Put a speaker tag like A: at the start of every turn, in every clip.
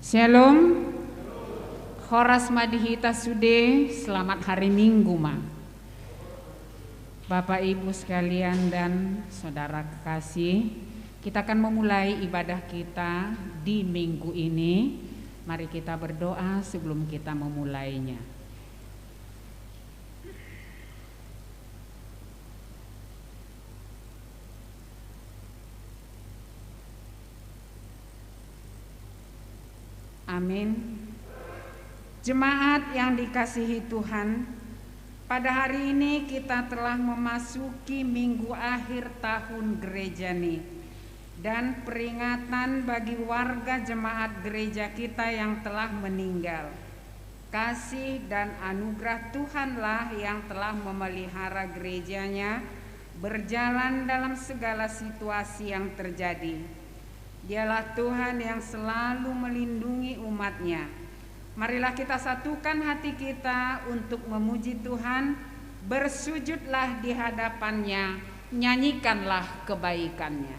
A: Shalom, Horas Madihita Sude, selamat hari Minggu ma. Bapak Ibu sekalian dan saudara kekasih, kita akan memulai ibadah kita di minggu ini. Mari kita berdoa sebelum kita memulainya. Amin. Jemaat yang dikasihi Tuhan, pada hari ini kita telah memasuki minggu akhir tahun gereja nih, dan peringatan bagi warga jemaat gereja kita yang telah meninggal. Kasih dan anugerah Tuhanlah yang telah memelihara gerejanya berjalan dalam segala situasi yang terjadi. Dialah Tuhan yang selalu melindungi umatnya. Marilah kita satukan hati kita untuk memuji Tuhan, bersujudlah di hadapannya, nyanyikanlah kebaikannya.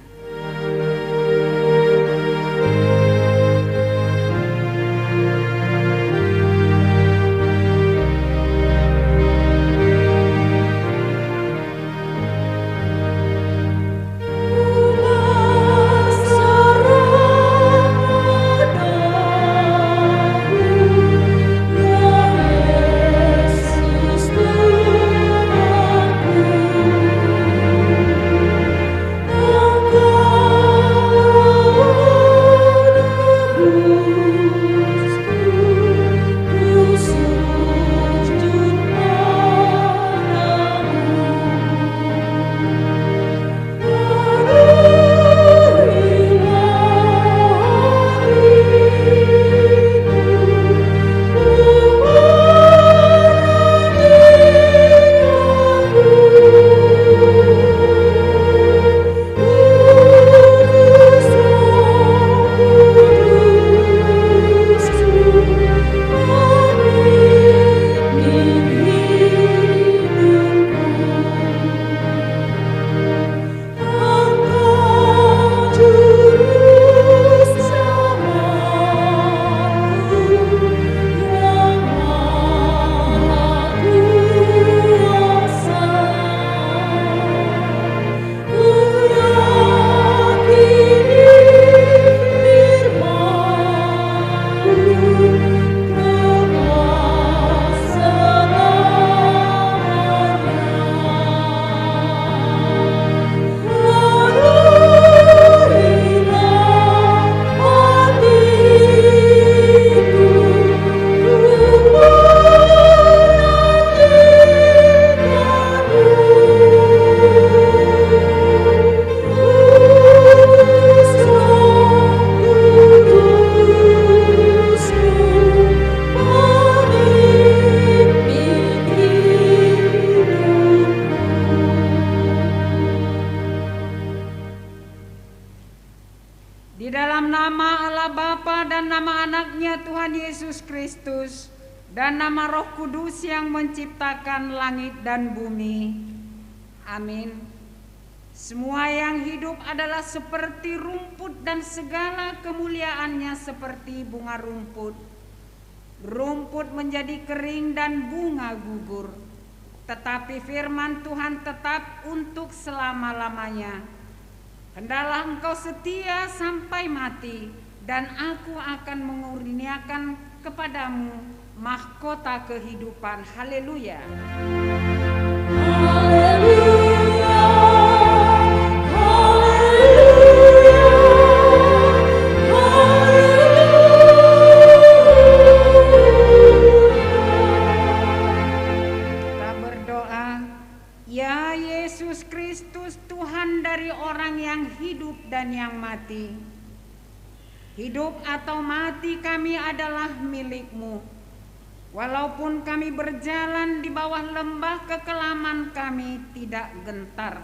A: Dan nama Roh Kudus yang menciptakan langit dan bumi. Amin. Semua yang hidup adalah seperti rumput dan segala kemuliaannya seperti bunga rumput. Rumput menjadi kering dan bunga gugur, tetapi firman Tuhan tetap untuk selama-lamanya. Hendalah engkau setia sampai mati, dan aku akan mengurniakan kepadamu mahkota kehidupan. Haleluya. Haleluya. Kita berdoa, ya Yesus Kristus, Tuhan dari orang yang hidup dan yang mati. Hidup atau mati kami adalah milik-Mu. Walaupun kami berjalan di bawah lembah kekelaman, kami tidak gentar.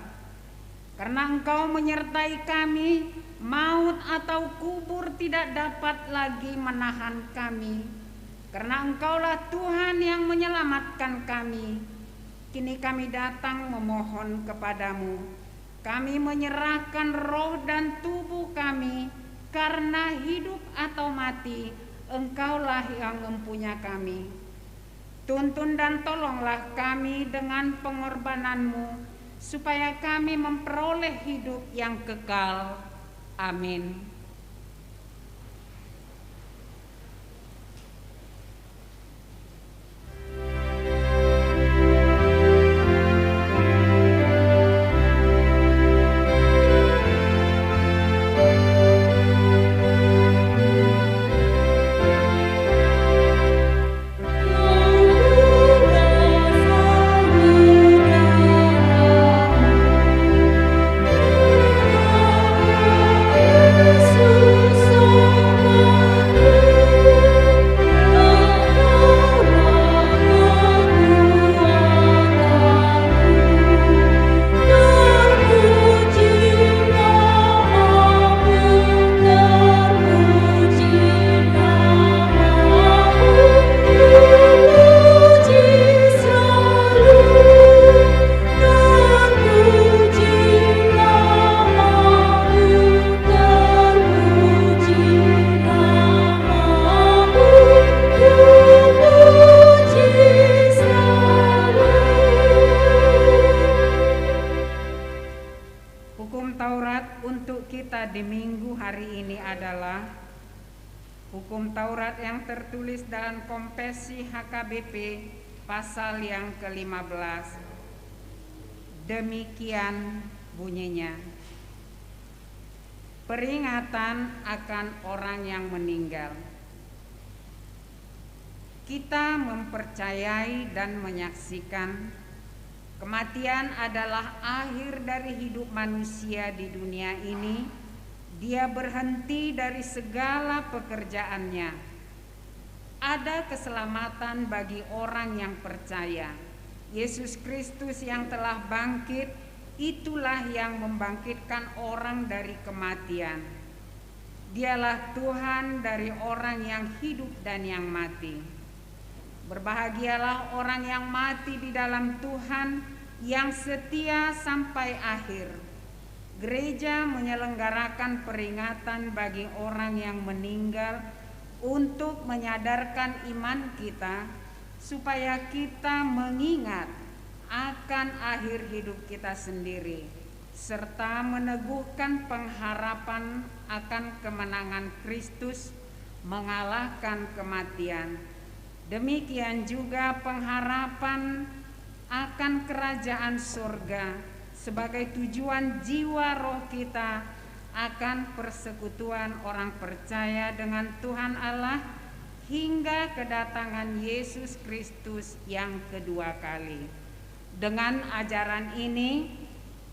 A: Karena Engkau menyertai kami, maut atau kubur tidak dapat lagi menahan kami. Karena Engkaulah Tuhan yang menyelamatkan kami. Kini kami datang memohon kepadamu. Kami menyerahkan roh dan tubuh kami, karena hidup atau mati Engkaulah yang mempunyai kami. Tuntun dan tolonglah kami dengan pengorbanan-Mu, supaya kami memperoleh hidup yang kekal. Amin. Di minggu hari ini adalah hukum Taurat yang tertulis dalam Kompesi HKBP pasal yang ke-15. Demikian bunyinya. Peringatan akan orang yang meninggal. Kita mempercayai dan menyaksikan kematian adalah akhir dari hidup manusia di dunia ini. Dia berhenti dari segala pekerjaannya. Ada keselamatan bagi orang yang percaya. Yesus Kristus yang telah bangkit, itulah yang membangkitkan orang dari kematian. Dialah Tuhan dari orang yang hidup dan yang mati. Berbahagialah orang yang mati di dalam Tuhan, yang setia sampai akhir. Gereja menyelenggarakan peringatan bagi orang yang meninggal untuk menyadarkan iman kita, supaya kita mengingat akan akhir hidup kita sendiri, serta meneguhkan pengharapan akan kemenangan Kristus mengalahkan kematian. Demikian juga pengharapan akan kerajaan surga sebagai tujuan jiwa roh kita akan persekutuan orang percaya dengan Tuhan Allah hingga kedatangan Yesus Kristus yang kedua kali. Dengan ajaran ini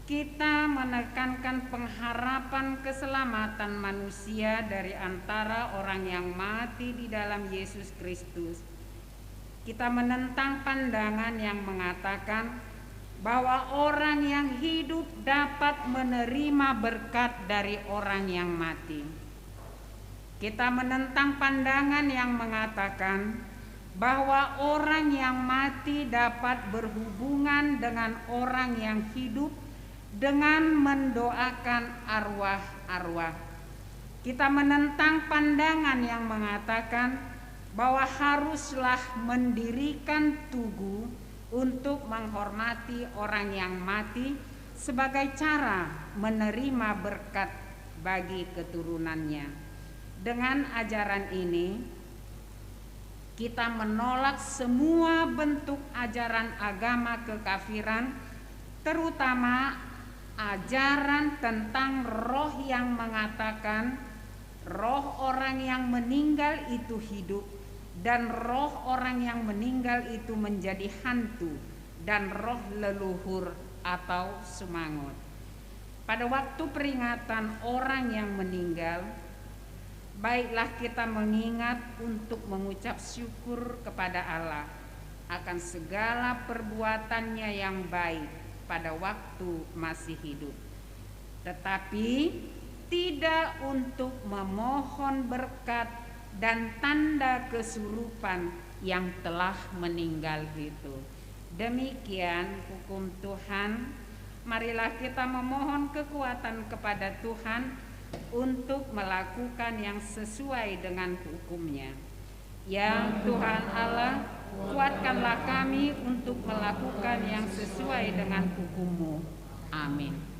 A: kita menekankan pengharapan keselamatan manusia dari antara orang yang mati di dalam Yesus Kristus. Kita menentang pandangan yang mengatakan bahwa orang yang hidup dapat menerima berkat dari orang yang mati. Kita menentang pandangan yang mengatakan bahwa orang yang mati dapat berhubungan dengan orang yang hidup dengan mendoakan arwah-arwah. Kita menentang pandangan yang mengatakan bahwa haruslah mendirikan tugu untuk menghormati orang yang mati sebagai cara menerima berkat bagi keturunannya. Dengan ajaran ini, kita menolak semua bentuk ajaran agama kekafiran, terutama ajaran tentang roh yang mengatakan roh orang yang meninggal itu hidup, dan roh orang yang meninggal itu menjadi hantu, dan roh leluhur atau sumangut. Pada waktu peringatan orang yang meninggal, baiklah kita mengingat untuk mengucap syukur kepada Allah akan segala perbuatannya yang baik pada waktu masih hidup, tetapi tidak untuk memohon berkat dan tanda kesurupan yang telah meninggal itu. Demikian hukum Tuhan. Marilah kita memohon kekuatan kepada Tuhan untuk melakukan yang sesuai dengan hukum-Nya. Ya Tuhan Allah, kuatkanlah kami untuk melakukan yang sesuai dengan hukum-Mu. Amin.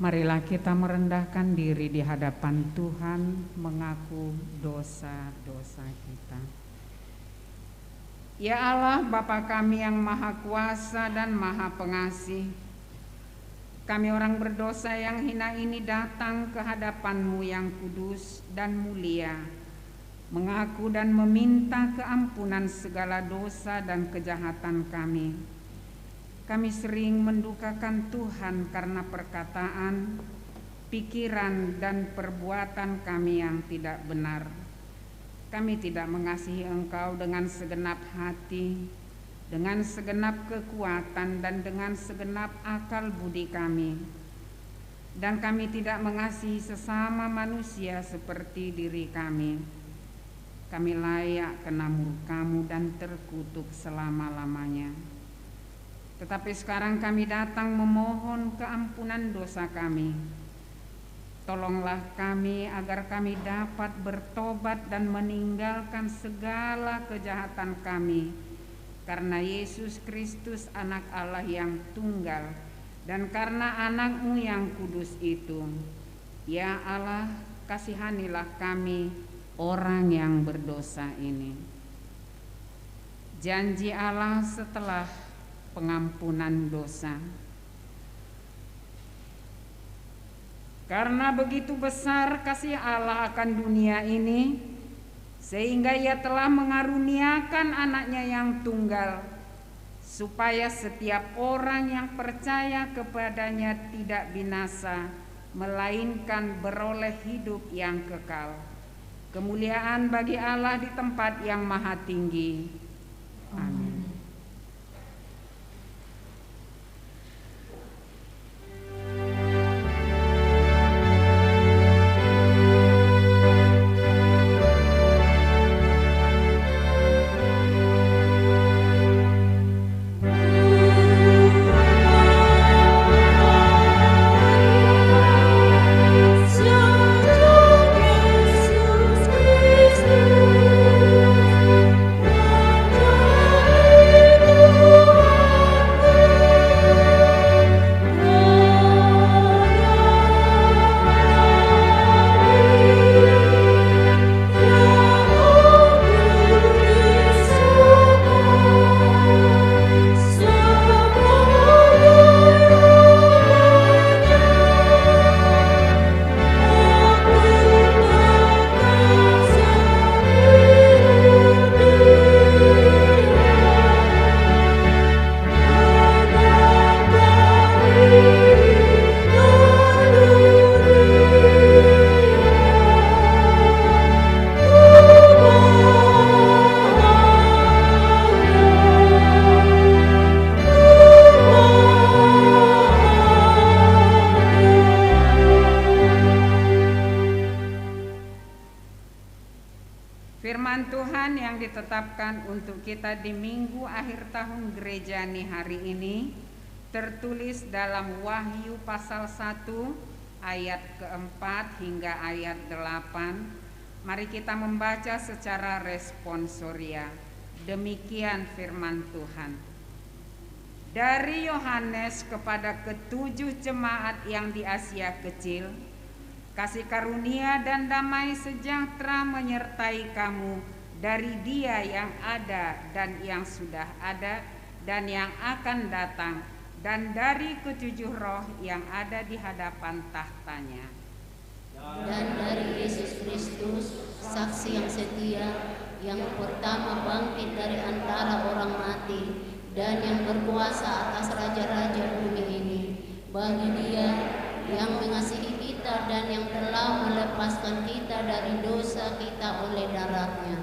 A: Marilah kita merendahkan diri di hadapan Tuhan, mengaku dosa-dosa kita. Ya Allah, Bapa kami yang Maha Kuasa dan Maha Pengasih, kami orang berdosa yang hina ini datang ke hadapan-Mu yang kudus dan mulia, mengaku dan meminta keampunan segala dosa dan kejahatan kami. Kami sering mendukakan Tuhan karena perkataan, pikiran, dan perbuatan kami yang tidak benar. Kami tidak mengasihi Engkau dengan segenap hati, dengan segenap kekuatan, dan dengan segenap akal budi kami. Dan kami tidak mengasihi sesama manusia seperti diri kami. Kami layak kena murka-Mu dan terkutuk selama-lamanya. Tetapi sekarang kami datang memohon keampunan dosa kami. Tolonglah kami agar kami dapat bertobat dan meninggalkan segala kejahatan kami, karena Yesus Kristus anak Allah yang tunggal, dan karena anak-Mu yang kudus itu. Ya Allah, kasihanilah kami orang yang berdosa ini. Janji Allah setelah pengampunan dosa. Karena begitu besar kasih Allah akan dunia ini, sehingga Ia telah mengaruniakan anaknya yang tunggal, supaya setiap orang yang percaya kepadanya tidak binasa, melainkan beroleh hidup yang kekal. Kemuliaan bagi Allah di tempat yang maha tinggi. Amin. Firman Tuhan yang ditetapkan untuk kita di minggu akhir tahun Gerejani hari ini tertulis dalam Wahyu pasal 1 ayat keempat hingga ayat 8. Mari kita membaca secara responsoria. Demikian firman Tuhan. Dari Yohanes kepada ketujuh jemaat yang di Asia Kecil, kasih karunia dan damai sejahtera menyertai kamu dari Dia yang ada dan yang sudah ada dan yang akan datang, dan dari ketujuh roh yang ada di hadapan tahtanya.
B: Dan dari Yesus Kristus, saksi yang setia, yang pertama bangkit dari antara orang mati, dan yang berkuasa atas raja-raja bumi ini. Bagi Dia yang mengasihi kita dan yang telah melepaskan kita dari dosa kita oleh darah-Nya,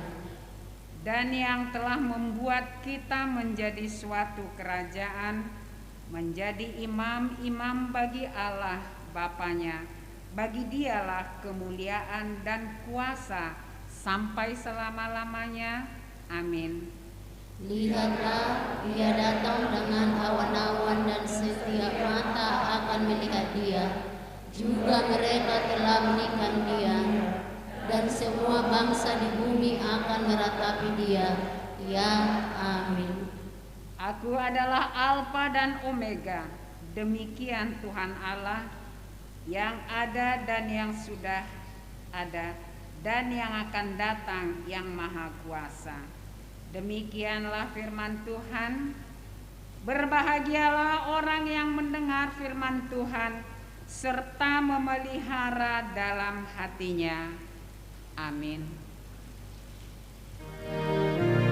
A: dan yang telah membuat kita menjadi suatu kerajaan, menjadi imam-imam bagi Allah Bapa-Nya. Bagi Dialah kemuliaan dan kuasa sampai selama-lamanya. Amin.
B: Lihatlah, Dia datang dengan awan-awan dan setiap mata akan melihat Dia. Juga mereka telah menikam Dia, dan semua bangsa di bumi akan meratapi Dia. Ya, amin.
A: Aku adalah Alfa dan Omega, demikian Tuhan Allah, yang ada dan yang sudah ada, dan yang akan datang, yang maha kuasa. Demikianlah firman Tuhan. Berbahagialah orang yang mendengar firman Tuhan serta memelihara dalam hatinya. Amin.
C: Terima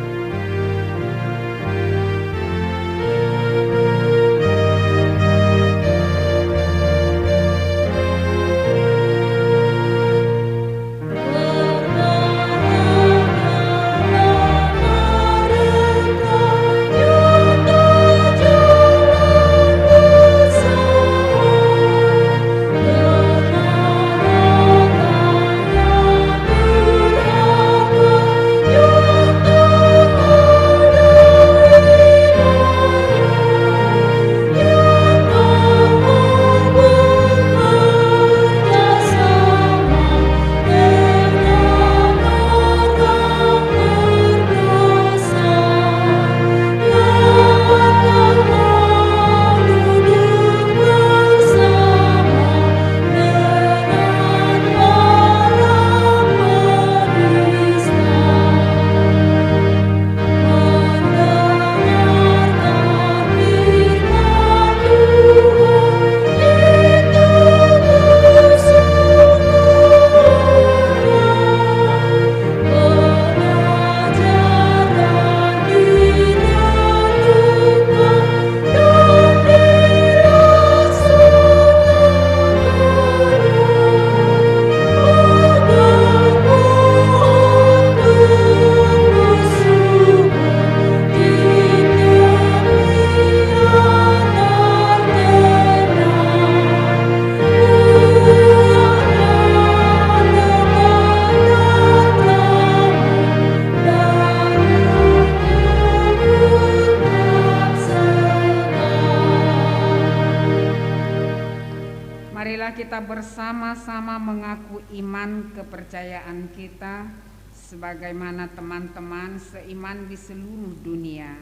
A: Marilah kita bersama-sama mengaku iman kepercayaan kita sebagaimana teman-teman seiman di seluruh dunia.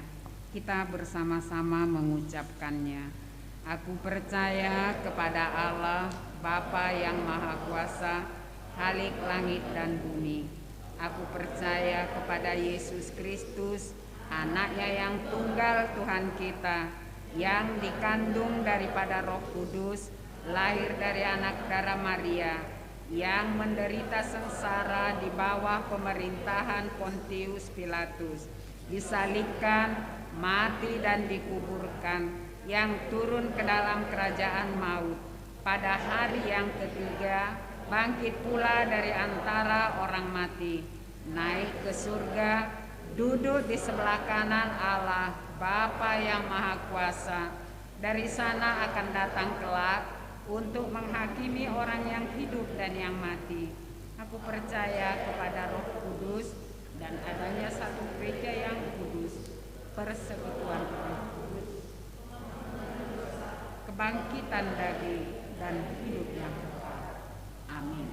A: Kita bersama-sama mengucapkannya. Aku percaya kepada Allah, Bapa yang Maha Kuasa, Khalik langit dan bumi. Aku percaya kepada Yesus Kristus, Anaknya yang tunggal Tuhan kita, yang dikandung daripada Roh Kudus, lahir dari anak darah Maria, yang menderita sengsara di bawah pemerintahan Pontius Pilatus, disalibkan, mati dan dikuburkan, yang turun ke dalam kerajaan maut, pada hari yang ketiga bangkit pula dari antara orang mati, naik ke surga, duduk di sebelah kanan Allah Bapa yang Maha Kuasa. Dari sana akan datang kelak untuk menghakimi orang yang hidup dan yang mati. Aku percaya kepada Roh Kudus dan adanya satu gereja yang kudus, persekutuan Roh Kudus, kebangkitan daging dan hidup yang kekal. Amin.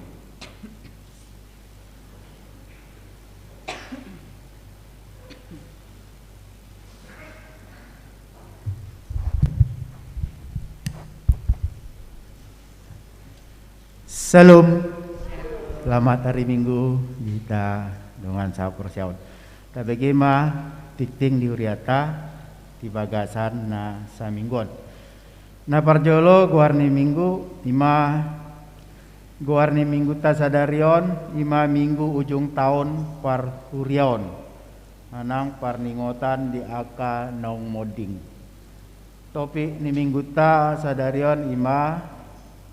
C: Salam, selamat hari Minggu kita dengan sapur siaun. Tabegi mah tikting di uriata di bagasan na saminggon. Na parjolo guarni minggu ta sadarion ima minggu ujung tahun par huriaon. Anang parningotan di aka naung moding. Topik ni minggu ta sadarion ima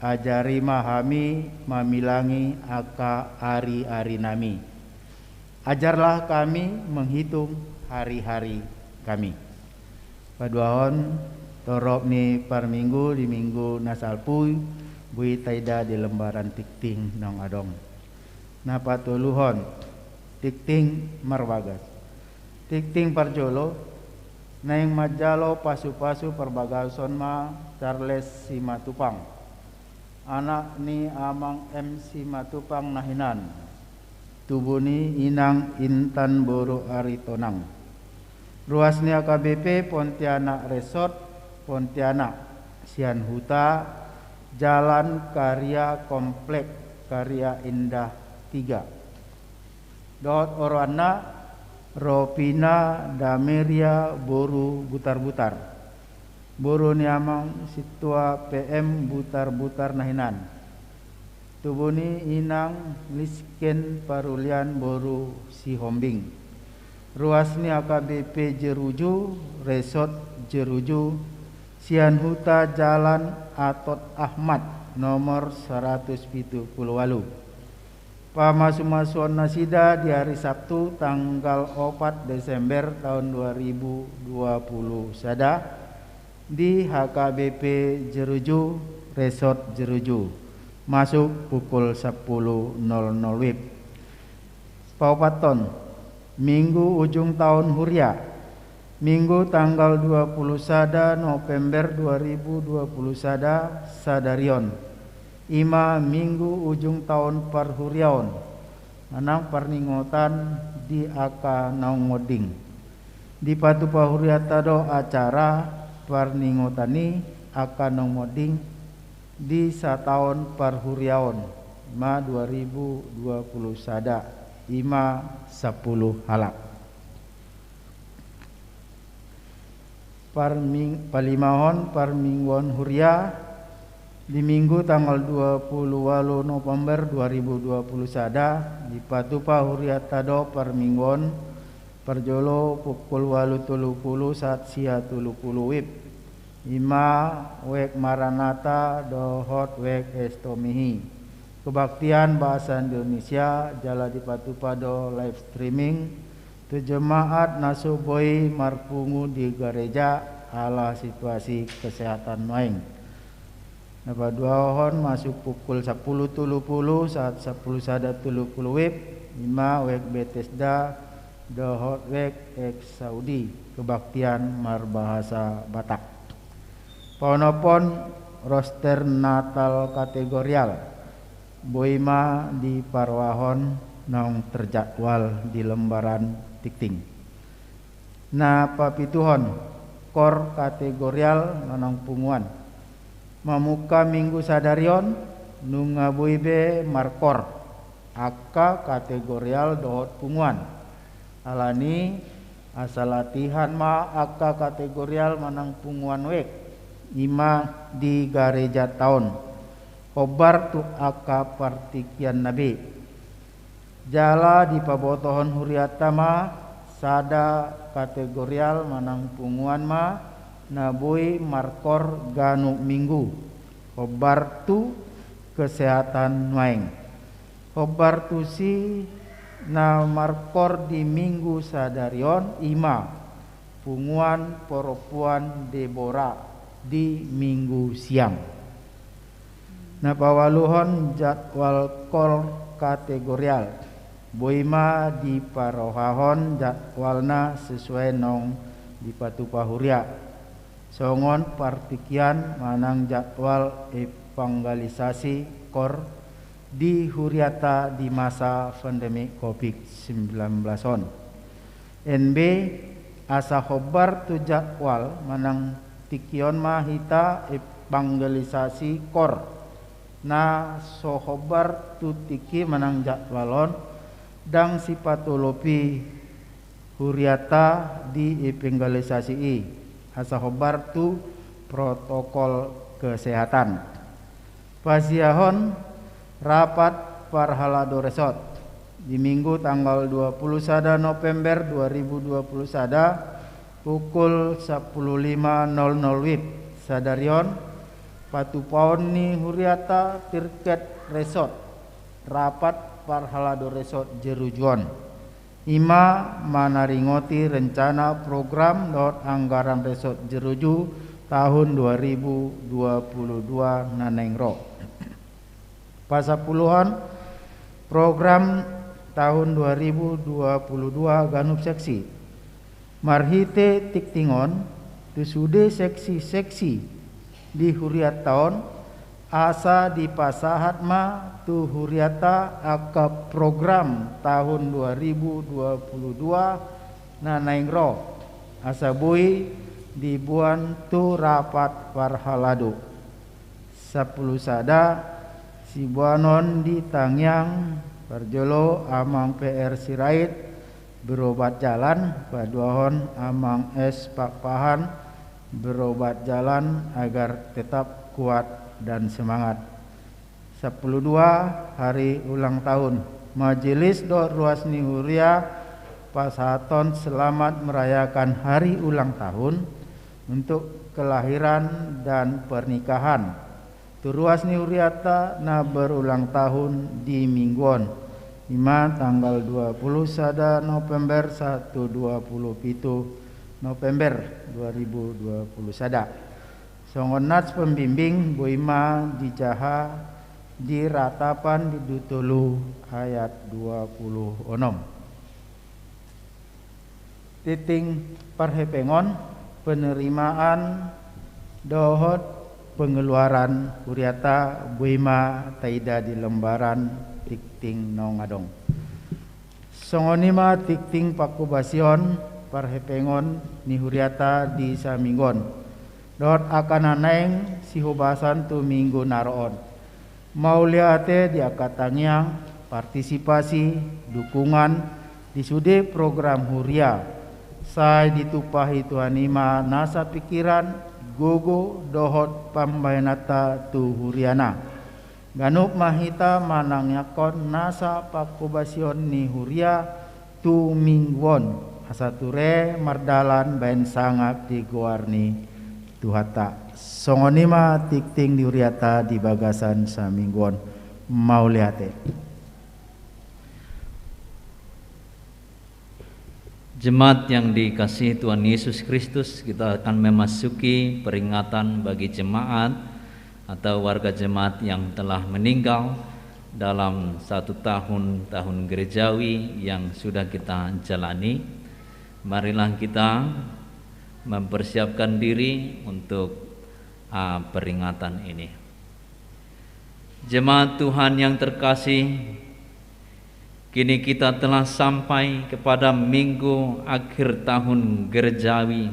C: ajari mahami mamilangi aka hari-hari nami. Ajarlah kami menghitung hari-hari kami. Paduahon torop ni par minggu di minggu nasalpui bui taida di lembaran tikting nong adong. Napa tuluhon tikting marbagas. Tikting parjolo naing majalo pasu-pasu perbagason ma Charles Simatupang. Anak ni amang MC Matupang nahinan, tubuni inang Intan Boro Aritonang. Ruas ni AKBP Pontianak Resort, Pontianak, Sian Huta, Jalan Karya Komplek Karya Indah 3. Dot Orwana, Ropina Dameria Boru Butar-Butar. Buru ni amang situa PM butar-butar nahinan. Tubuni inang Lisken Parulian Boru Sihombing. Ruas ni AKBP Jeruju, Resort Jeruju, Sian Huta Jalan Atot Ahmad nomor 178. Pamasuk-masukan nasida di hari Sabtu tanggal 4 Desember tahun 2020 sada di HKBP Jeruju, Resort Jeruju, masuk pukul 10.00 WIB. Paupaton, Minggu ujung tahun Huria, Minggu tanggal 20 sada November 2020 sada sadarion. Ima Minggu ujung tahun parhuriaon, anang parningotan di aka naung ngoding. Di patu pahuriata do acara parningotani akan nomoding di satahun parhuriaon ma 2020 sada ima 10 halak. Palimahon parmingguan huria di minggu tanggal 28 November 2020 sada di patupa huriata do parmingguan parjolo pukul 8.30 saat sia 30 WIB. Ima wek Maranatha dohot wek estomihi. Kebaktian bahasa Indonesia jala di patupado live streaming. Tu jemaat nasuboi marpungu di gereja ala situasi kesehatan maing. Napaduahon masuk pukul 10.30 saat 10 sada 30 WIB. Ima wek Bethesda dohot wek ex Saudi kebaktian marbahasa Batak. Ponopon roster Natal kategorial boima di parwahon nong terjadwal di lembaran tikting. Na papituhon kor kategorial nonong punguan mamuka minggu sadarion nunga buibe markor aka kategorial dohot punguan alani asal latihan ma aka kategorial manang punguan wek ima di gereja tahun hobar tu aka partikian nabi jala di pabotohon huriata ma sada kategorial manang punguan ma nabui markor ganu minggu hobar tu kesehatan maeng hobar tu si na markor di minggu sadarion ima punguan poropuan Debora di minggu siang. Na pawaluhon jadwal kor kategorial boima di parohahon jadwalna sesuai nong di patupahuria songon partikian manang jadwal evangelisasi kor di huriata di masa pandemi COVID-19 on. NB asa hobar tu jadwal manang tikion mahita evangelisasi kor na so hobar tu tiki manang jadwalon dang sipatulopi huriata di evangelisasi asa hobar tu protokol kesehatan pasiahon rapat Parhalado Resort di Minggu tanggal 21 November 2021 pukul 15.00 WIB sadarion patupaon ni huriata Tirket Resort rapat Parhalado Resort Jerujuan ima manaringoti rencana program dot anggaran Resort Jeruju tahun 2022 nanengro pasapuluhan program tahun 2022 ganup seksi marhite tiktingon tusude seksi-seksi di huriat tahun asa di pasahat ma tu huriata aka program tahun 2022 nanaingro asa bui dibuan tu rapat Parhalado 10 sada Sibuanon di Tangyang Parjolo amang PR Sirait berobat jalan paduahon amang es Pakpahan berobat jalan agar tetap kuat dan semangat. 12 hari ulang tahun Majelis Dor Ruasni Huria Pasaton selamat merayakan hari ulang tahun untuk kelahiran dan pernikahan Turuas ni huriata na berulang tahun di mingguan ima tanggal 21 November 127 November 2020 sada songon nats pembimbing boima dijaha di ratapan di Dutulu ayat 26 titing parhepengon penerimaan dohot pengeluaran huriata boima taida di lembaran tikting nongadong songonima tikting pakubasion parhepengon ni huriata di saminggon dot akan anaeng sihubasan tu minggu naroon mauliate di akatangyang partisipasi dukungan di sude program huria sai ditupahi tuanima nasa pikiran gogo dohot pambayanata tu huriana ganup mahita manang yakon nasa pakubasion ni huria tu mingwon asature mardalan bain sangap di guarni tuhata songonima tikting di huriata di bagasan sa mingwon mauliate
D: Jemaat yang dikasihi Tuhan Yesus Kristus, kita akan memasuki peringatan bagi jemaat atau warga jemaat yang telah meninggal dalam 1 tahun gerejawi yang sudah kita jalani. Marilah kita mempersiapkan diri untuk peringatan ini. Jemaat Tuhan yang terkasih, kini kita telah sampai kepada minggu akhir tahun gerejawi.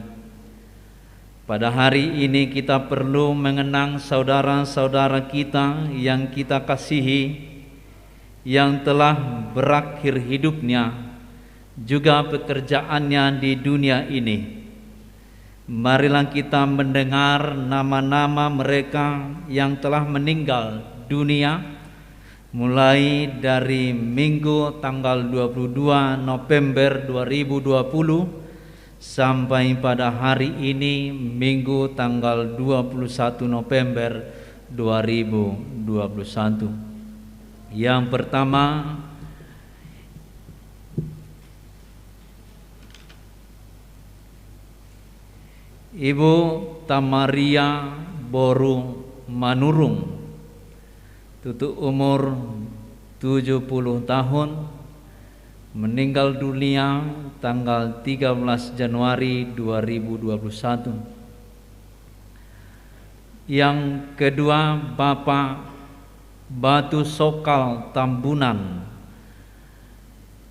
D: Pada hari ini kita perlu mengenang saudara-saudara kita yang kita kasihi, yang telah berakhir hidupnya, juga pekerjaannya di dunia ini. Marilah kita mendengar nama-nama mereka yang telah meninggal dunia, mulai dari Minggu tanggal 22 November 2020 sampai pada hari ini Minggu tanggal 21 November 2021. Yang pertama, Ibu Tamaria Boru Manurung, tutup umur 70 tahun, meninggal dunia tanggal 13 Januari 2021. Yang kedua, Bapak Batu Sokal Tambunan,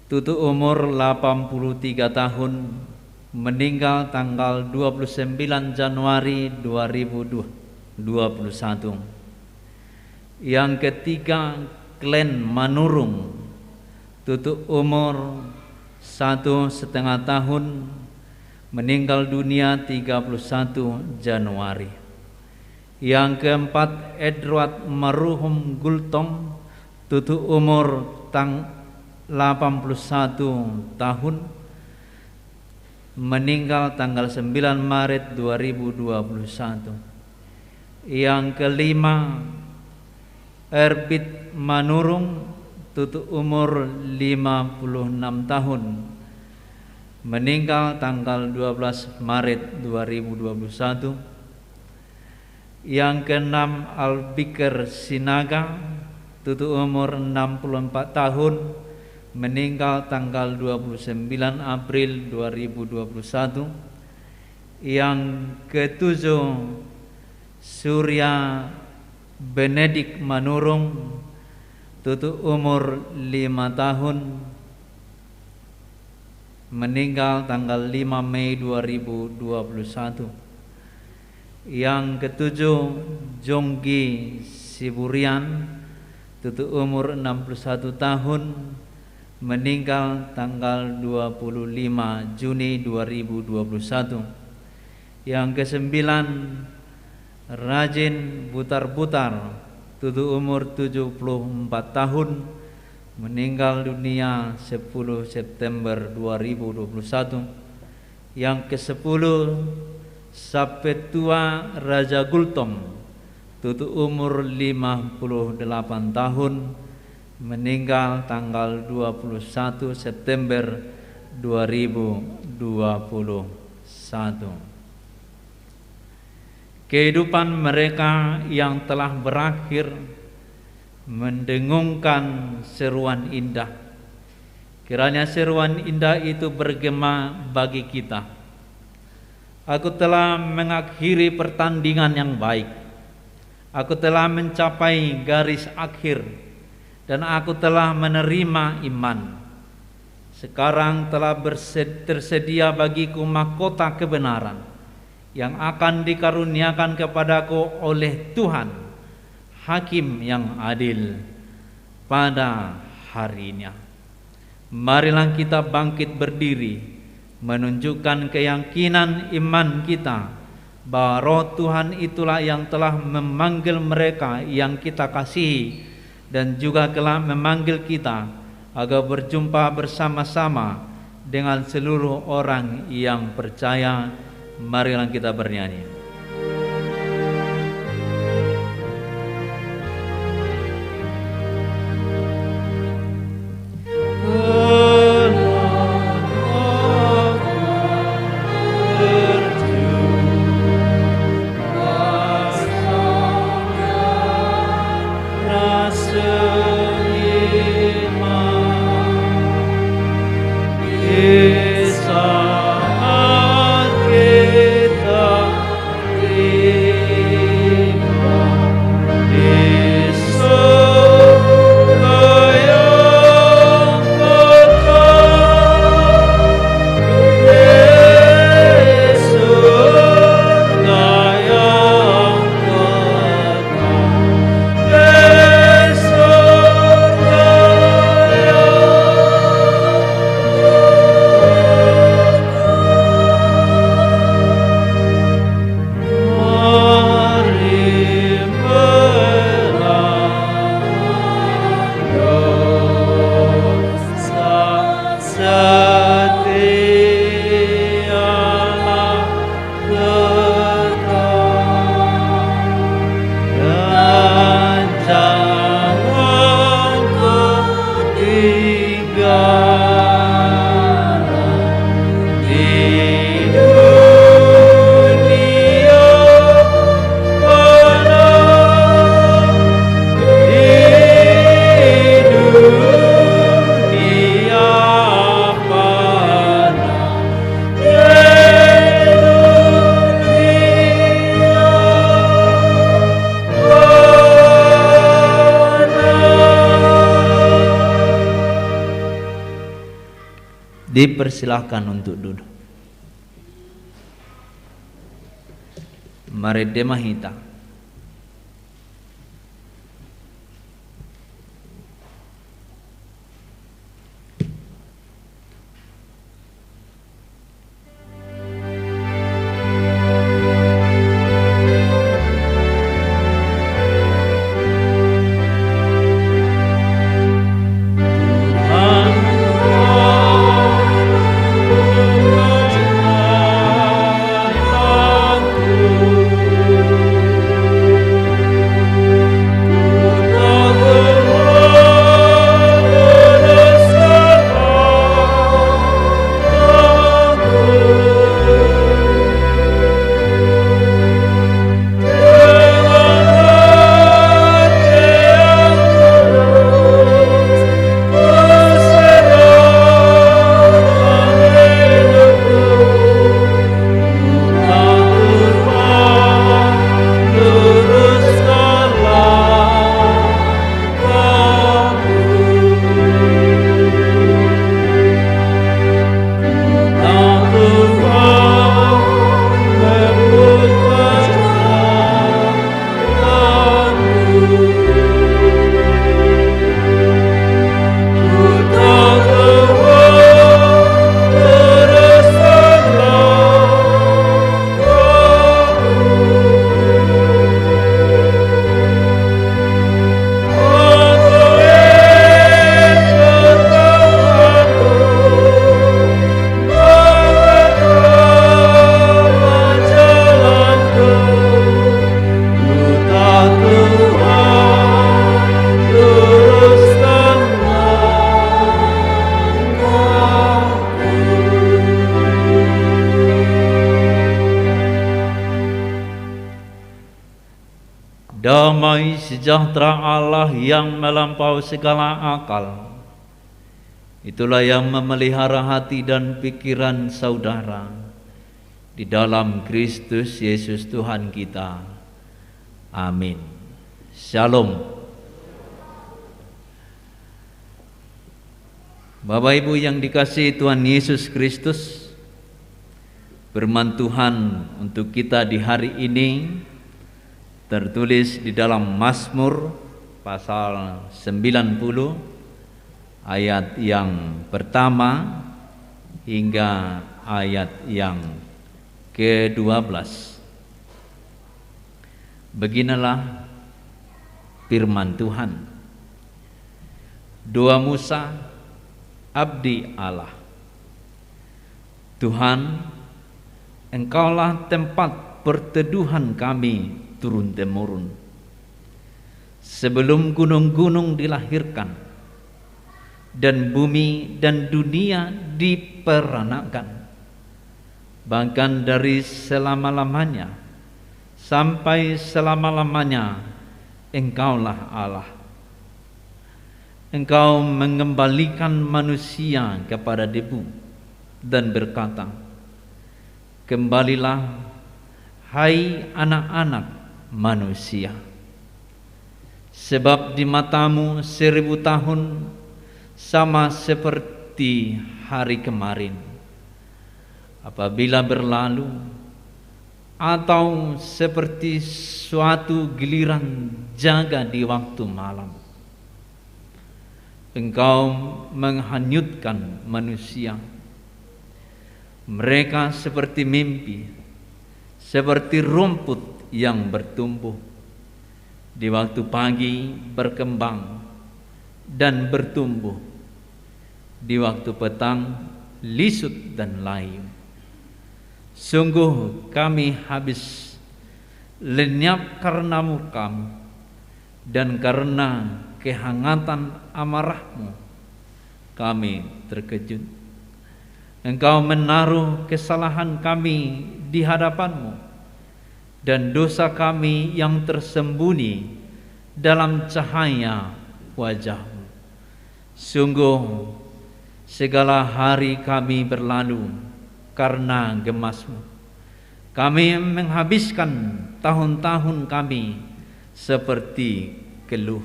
D: tutup umur 83 tahun, meninggal tanggal 29 Januari 2021. Yang ketiga, Glenn Manurung, tutup umur 1,5 tahun, meninggal dunia 31 Januari. Yang keempat, Edward Maruhum Gultong, tutup umur 81 tahun, meninggal tanggal 9 Maret 2021. Yang kelima, Erbit Manurung, tutup umur 56 tahun, meninggal tanggal 12 Maret 2021. Yang keenam, Albikar Sinaga, tutup umur 64 tahun, meninggal tanggal 29 April 2021. Yang ketujuh, Surya Benedik Manurung, tutup umur 5 tahun, meninggal tanggal 5 Mei 2021. Yang ketujuh, Jonggi Siburian, tutup umur 61 tahun, meninggal tanggal 25 Juni 2021. Yang kesembilan, Rajin Butar-Butar, tutup umur 74 tahun, meninggal dunia 10 September 2021. Yang ke-10, Sapetua Raja Gultom, tutup umur 58 tahun, meninggal tanggal 21 September 2021. Kehidupan mereka yang telah berakhir mendengungkan seruan indah. Kiranya seruan indah itu bergema bagi kita. Aku telah mengakhiri pertandingan yang baik. Aku telah mencapai garis akhir dan aku telah menerima iman. Sekarang telah tersedia bagiku mahkota kebenaran yang akan dikaruniakan kepadaku oleh Tuhan, Hakim yang adil pada harinya. Marilah kita bangkit berdiri, menunjukkan keyakinan iman kita bahwa Roh Tuhan itulah yang telah memanggil mereka yang kita kasihi dan juga telah memanggil kita agar berjumpa bersama-sama dengan seluruh orang yang percaya. Marilah kita bernyanyi. Dipersilahkan untuk duduk. Mari demahita. Damai sejahtera Allah yang melampaui segala akal, itulah yang memelihara hati dan pikiran saudara di dalam Kristus Yesus Tuhan kita. Amin. Shalom. Bapak Ibu yang dikasihi Tuhan Yesus Kristus, firman Tuhan untuk kita di hari ini tertulis di dalam Mazmur pasal 90 ayat yang pertama hingga ayat yang ke-12. Beginilah firman Tuhan. Doa Musa, abdi Allah. Tuhan, Engkaulah tempat perteduhan kami turun-temurun. Sebelum gunung-gunung dilahirkan dan bumi dan dunia diperanakan, bahkan dari selama-lamanya sampai selama-lamanya, Engkaulah Allah. Engkau mengembalikan manusia kepada debu dan berkata, kembalilah, hai anak-anak manusia, sebab di matamu 1000 tahun sama seperti hari kemarin apabila berlalu, atau seperti suatu giliran jaga di waktu malam. Engkau menghanyutkan manusia, mereka seperti mimpi, seperti rumput yang bertumbuh, di waktu pagi berkembang dan bertumbuh, di waktu petang lisut dan layu. Sungguh kami habis lenyap karena murka-Mu, dan karena kehangatan amarah-Mu kami terkejut. Engkau menaruh kesalahan kami di hadapan-Mu, dan dosa kami yang tersembunyi dalam cahaya wajah-Mu. Sungguh segala hari kami berlalu karena gemas-Mu. Kami menghabiskan tahun-tahun kami seperti keluh.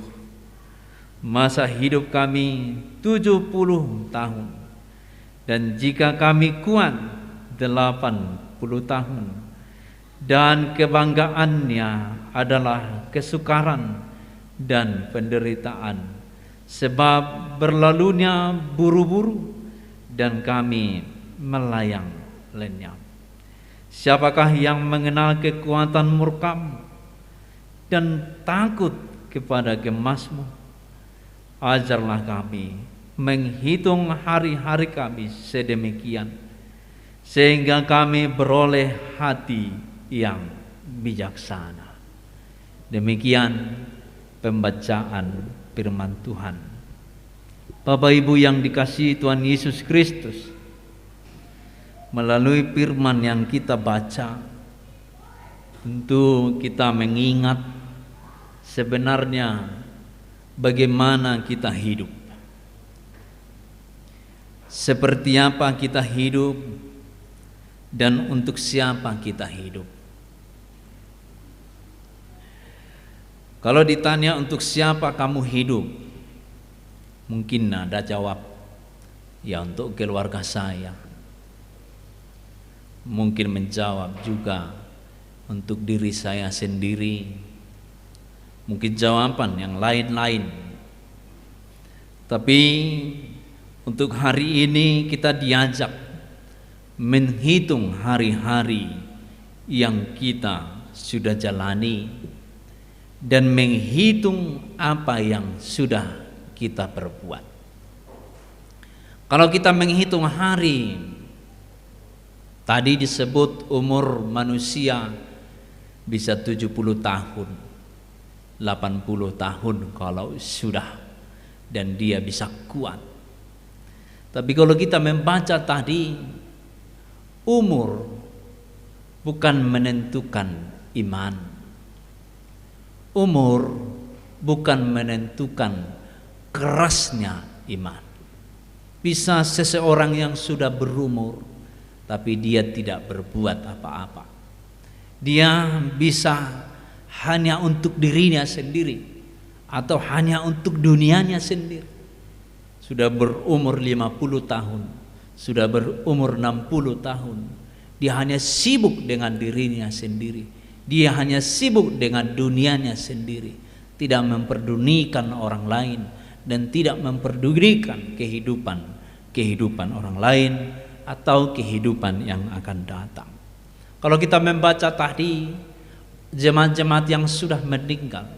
D: Masa hidup kami 70 tahun, Dan jika kami kuat 80 tahun dan kebanggaannya adalah kesukaran dan penderitaan, sebab berlalunya buru-buru dan kami melayang lenyap. Siapakah yang mengenal kekuatan murka-Mu dan takut kepada gemas-Mu? Ajarlah kami menghitung hari-hari kami sedemikian, sehingga kami beroleh hati yang bijaksana. Demikian pembacaan firman Tuhan. Bapak Ibu yang dikasihi Tuhan Yesus Kristus, melalui firman yang kita baca, tentu kita mengingat sebenarnya bagaimana kita hidup. Seperti apa kita hidup dan untuk siapa kita hidup. Kalau ditanya untuk siapa kamu hidup, mungkin ada jawab, ya untuk keluarga saya. Mungkin menjawab juga untuk diri saya sendiri. Mungkin jawaban yang lain-lain. Tapi untuk hari ini kita diajak menghitung hari-hari yang kita sudah jalani dan menghitung apa yang sudah kita perbuat. Kalau kita menghitung hari, tadi disebut umur manusia bisa 70 tahun, 80 tahun kalau sudah, dan dia bisa kuat. Tapi kalau kita membaca tadi, umur bukan menentukan iman. Umur bukan menentukan kerasnya iman. Bisa seseorang yang sudah berumur tapi dia tidak berbuat apa-apa. Dia bisa hanya untuk dirinya sendiri atau hanya untuk dunianya sendiri. Sudah berumur 50 tahun, sudah berumur 60 tahun, dia hanya sibuk dengan dirinya sendiri. Dia hanya sibuk dengan dunianya sendiri, tidak memperdulikan orang lain dan tidak memperdulikan kehidupan orang lain atau kehidupan yang akan datang. Kalau kita membaca tadi jemaat-jemaat yang sudah meninggal,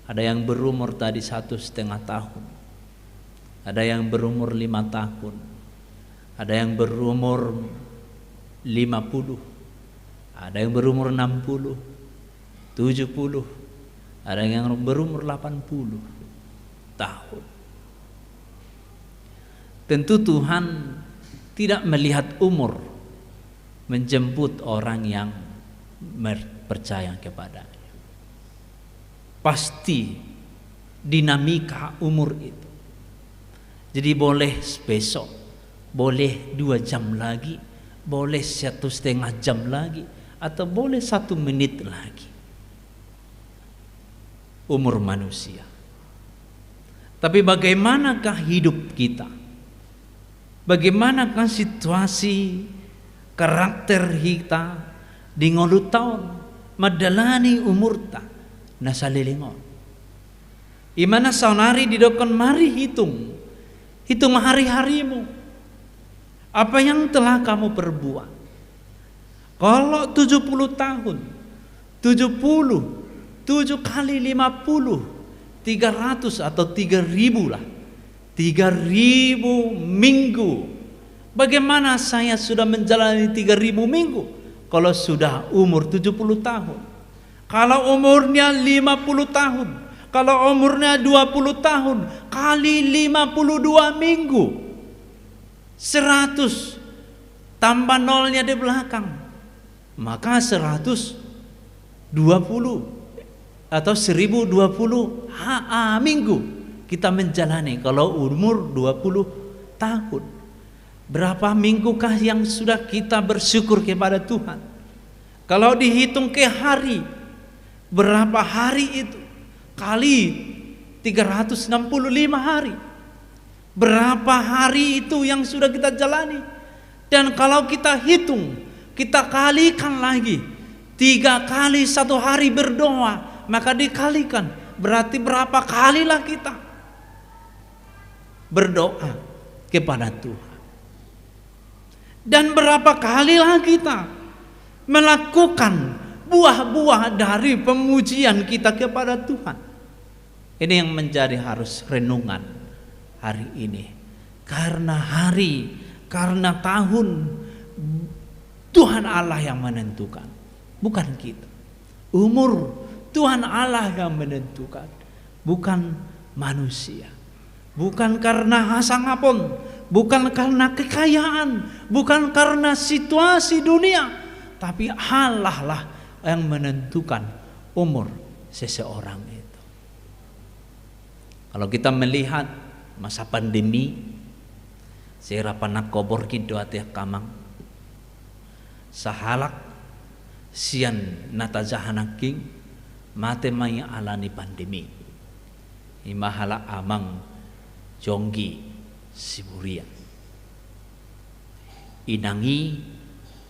D: ada yang berumur tadi 1,5 tahun, ada yang berumur 5 tahun, ada yang berumur 50, ada yang berumur 60, 70, ada yang berumur 80 tahun. Tentu Tuhan tidak melihat umur menjemput orang yang percaya kepadanya. Pasti dinamika umur itu. Jadi boleh besok, boleh 2 jam lagi, boleh 1,5 jam lagi, atau boleh 1 menit lagi. Umur manusia. Tapi bagaimanakah hidup kita? Bagaimanakah situasi karakter kita di ngolu tahun madalani umur ta nasalilingon. Imana saunari didokon mari hitung hari-harimu. Apa yang telah kamu perbuat? Kalau 70 tahun, 7 kali 50, 300 atau 3.000 lah. 3.000 minggu. Bagaimana saya sudah menjalani 3.000 minggu kalau sudah umur 70 tahun? Kalau umurnya 50 tahun, kalau umurnya 20 tahun, kali 52 minggu, 100 tambah nolnya di belakang, maka 120 atau 1020 minggu kita menjalani kalau umur 20 tahun. Berapa minggukah yang sudah kita bersyukur kepada Tuhan? Kalau dihitung ke hari, berapa hari itu? Kali 365 hari.
E: Berapa hari itu yang sudah kita jalani? Dan kalau kita hitung, kita kalikan lagi 3 kali 1 hari berdoa, maka dikalikan, berarti berapa kalilah kita berdoa kepada Tuhan. Dan berapa kalilah kita melakukan buah-buah dari pemujian kita kepada Tuhan. Ini yang menjadi harus renungan hari ini. Karena tahun Tuhan Allah yang menentukan, bukan kita. Umur Tuhan Allah yang menentukan, bukan manusia. Bukan karena hasangapun, bukan karena kekayaan, bukan karena situasi dunia, tapi Allah lah yang menentukan umur seseorang itu. Kalau kita melihat masa pandemi, sira panak kobor kido atiak kamang, sahalak sian natajahanaking mate maya alani pandemi, imahala amang jonggi siburia, inangi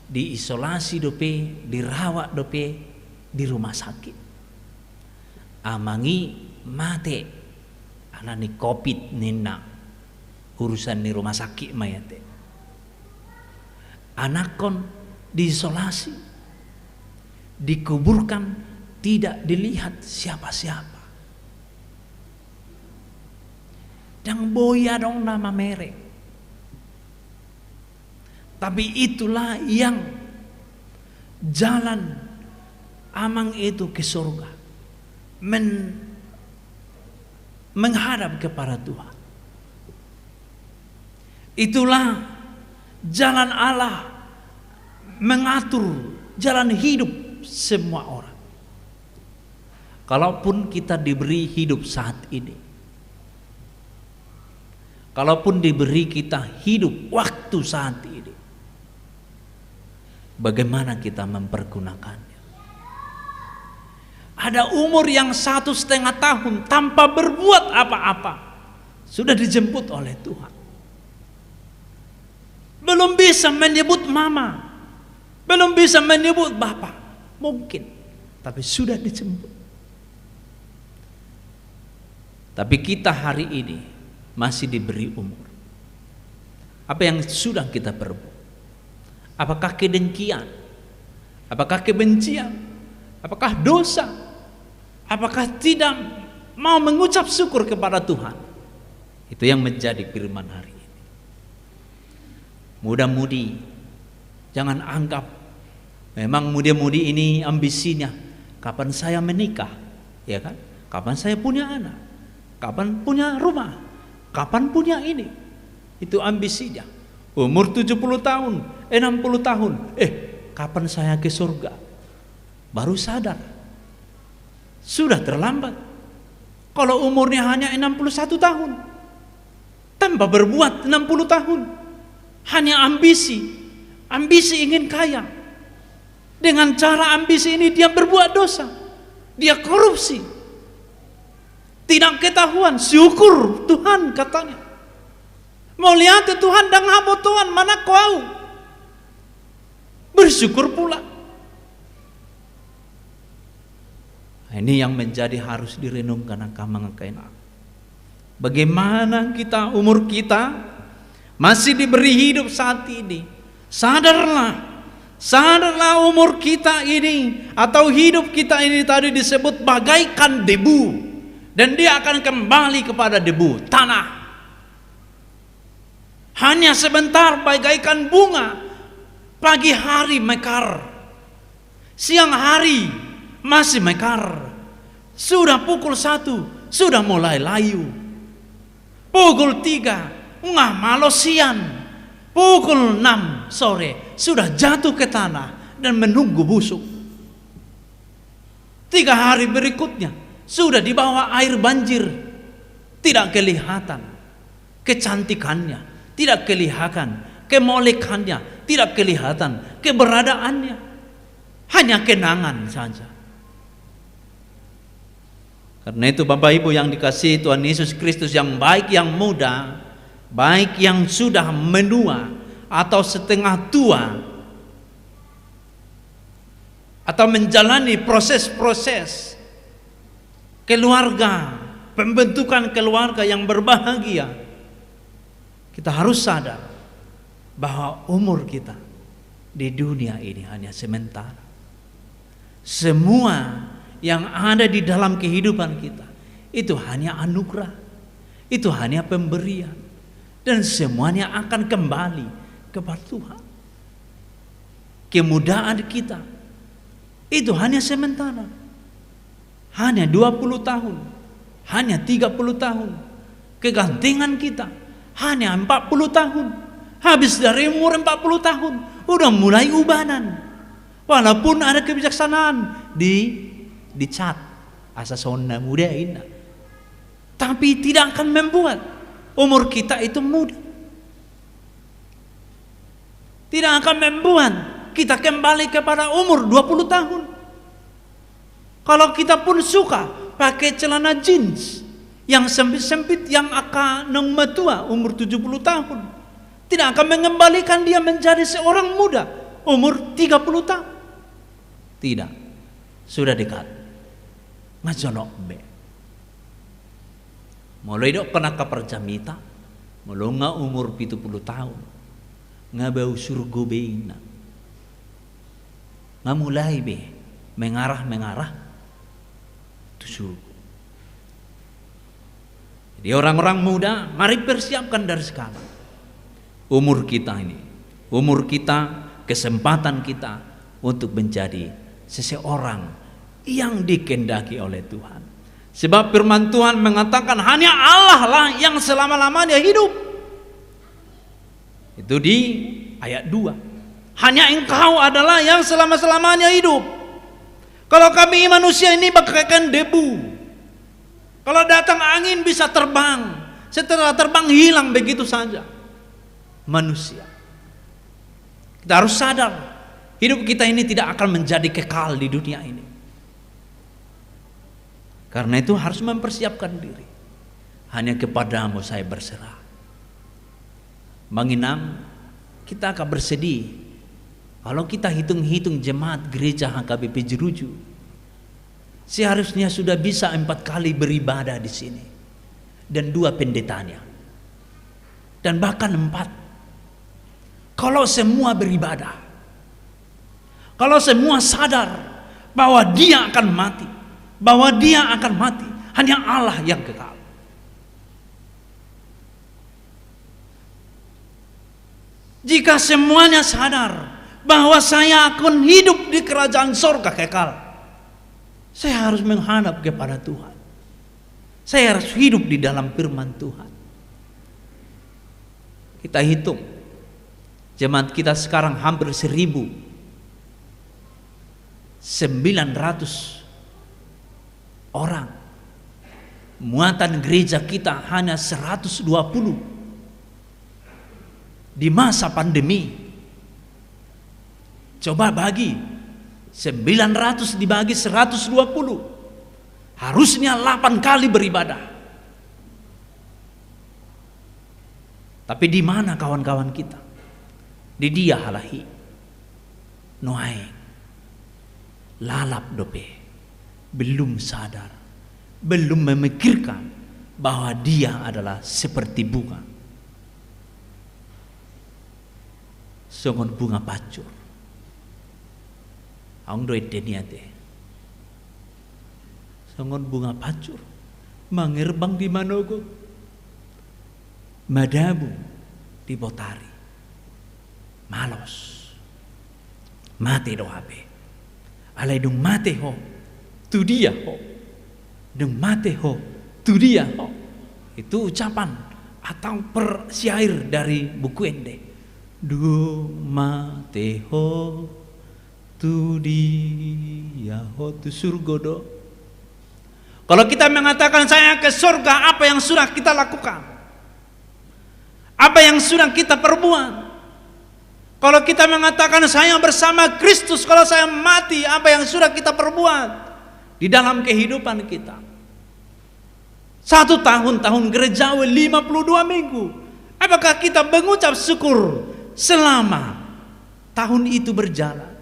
E: diisolasi dope, dirawat dope di rumah sakit, amangi mate anani covid nina urusan di rumah sakit mayate, anakon diisolasi, dikuburkan, tidak dilihat siapa-siapa. Dan boya dong nama merek. Tapi itulah yang jalan amang itu ke surga, menghadap kepada Tuhan. Itulah jalan Allah mengatur jalan hidup semua orang. Kalaupun kita diberi hidup saat ini, kalaupun diberi kita hidup waktu saat ini, bagaimana kita mempergunakannya? Ada umur yang 1,5 tahun tanpa berbuat apa-apa, sudah dijemput oleh Tuhan. Belum bisa menyebut mama, belum bisa menyebut bapak, mungkin, tapi sudah dijemput. Tapi kita hari ini masih diberi umur. Apa yang sudah kita perbuat? Apakah kedengkian? Apakah kebencian? Apakah dosa? Apakah tidak mau mengucap syukur kepada Tuhan? Itu yang menjadi firman hari ini. Muda-mudi, jangan anggap memang muda-mudi ini ambisinya kapan saya menikah, ya kan? Kapan saya punya anak? Kapan punya rumah? Kapan punya ini? Itu ambisinya. Umur 70 tahun, 60 tahun. Kapan saya ke surga? Baru sadar. Sudah terlambat. Kalau umurnya hanya 61 tahun, tanpa berbuat 60 tahun, hanya ambisi. Ambisi ingin kaya. Dengan cara ambisi ini dia berbuat dosa. Dia korupsi. Tidak ketahuan, syukur Tuhan katanya. Mau lihat Tuhan dan habo Tuhan mana kau? Bersyukur pula. Ini yang menjadi harus direnungkan akan mengakain. Bagaimana kita umur kita masih diberi hidup saat ini? Sadarlah umur kita ini atau hidup kita ini tadi disebut bagaikan debu, dan dia akan kembali kepada debu tanah. Hanya sebentar bagaikan bunga, pagi hari mekar, siang hari masih mekar, sudah pukul 1 sudah mulai layu, pukul 3 ngah malosian, pukul 6 sore sudah jatuh ke tanah dan menunggu busuk. 3 hari berikutnya sudah di bawah air banjir, tidak kelihatan kecantikannya, tidak kelihatan kemolekannya, tidak kelihatan keberadaannya, hanya kenangan saja. Karena itu Bapak Ibu yang dikasihi Tuhan Yesus Kristus yang baik, yang muda, baik yang sudah menua atau setengah tua, atau menjalani proses-proses keluarga, pembentukan keluarga yang berbahagia, kita harus sadar bahwa umur kita di dunia ini hanya sementara. Semua yang ada di dalam kehidupan kita itu hanya anugerah, itu hanya pemberian, dan semuanya akan kembali kepada Tuhan. Kemudahan kita itu hanya sementara, hanya 20 tahun, hanya 30 tahun. Kegantengan kita hanya 40 tahun. Habis dari umur 40 tahun udah mulai ubanan. Walaupun ada kebijaksanaan di cat asa sonna muda ini, tapi tidak akan membuat umur kita itu muda. Tidak akan membuat kita kembali kepada umur 20 tahun. Kalau kita pun suka pakai celana jeans yang sempit-sempit, yang akan tua umur 70 tahun, tidak akan mengembalikan dia menjadi seorang muda umur 30 tahun. Tidak, sudah dekat. Ngajonok be. Mulai dok kena kaperjamita, mulai umur 70 tahun, ngabau surga beina. Nggak mulai be mengarah itu surga. Jadi orang-orang muda, mari persiapkan dari sekarang umur kita ini, umur kita, kesempatan kita untuk menjadi seseorang yang dikehendaki oleh Tuhan. Sebab firman Tuhan mengatakan hanya Allah lah yang selama-lamanya hidup. Itu di ayat 2. Hanya Engkau adalah yang selama-lamanya hidup. Kalau kami manusia ini bagaikan debu. Kalau datang angin bisa terbang, setelah terbang hilang begitu saja. Manusia, kita harus sadar hidup kita ini tidak akan menjadi kekal di dunia ini. Karena itu harus mempersiapkan diri. Hanya kepadamu saya berserah. Menginam, kita akan bersedih kalau kita hitung-hitung jemaat gereja HKBP Jeruju, seharusnya sudah bisa 4 kali beribadah di sini, dan 2 pendetanya, dan bahkan 4. Kalau semua beribadah, kalau semua sadar bahwa dia akan mati, bahwa dia akan mati, hanya Allah yang kekal. Jika semuanya sadar bahwa saya akan hidup di kerajaan sorga kekal, saya harus menghadap kepada Tuhan. Saya harus hidup di dalam firman Tuhan. Kita hitung, jemaat kita sekarang hampir 1.900 orang. Muatan gereja kita hanya 120. Di masa pandemi, coba bagi 900 dibagi 120, harusnya 8 kali beribadah. Tapi di mana kawan-kawan kita? Di dia halahi noai lalap dope, belum sadar, belum memikirkan bahwa dia adalah seperti bunga. Songon bunga pacur angdoy deniate, songon bunga pacur mangerbang di Manogo, madabu di Botari, malos mate do habe, alai dung mate ho tu dia ho, dung mate ho tu dia ho. Itu ucapan atau persyair dari buku Ende. Du mate ho tu dia ho tu surgodo. Kalau kita mengatakan saya ke surga, apa yang sudah kita lakukan? Apa yang sudah kita perbuat? Kalau kita mengatakan saya bersama Kristus, kalau saya mati, apa yang sudah kita perbuat di dalam kehidupan kita? 1 tahun gerejawi 52 minggu, Apakah kita mengucap syukur selama tahun itu berjalan?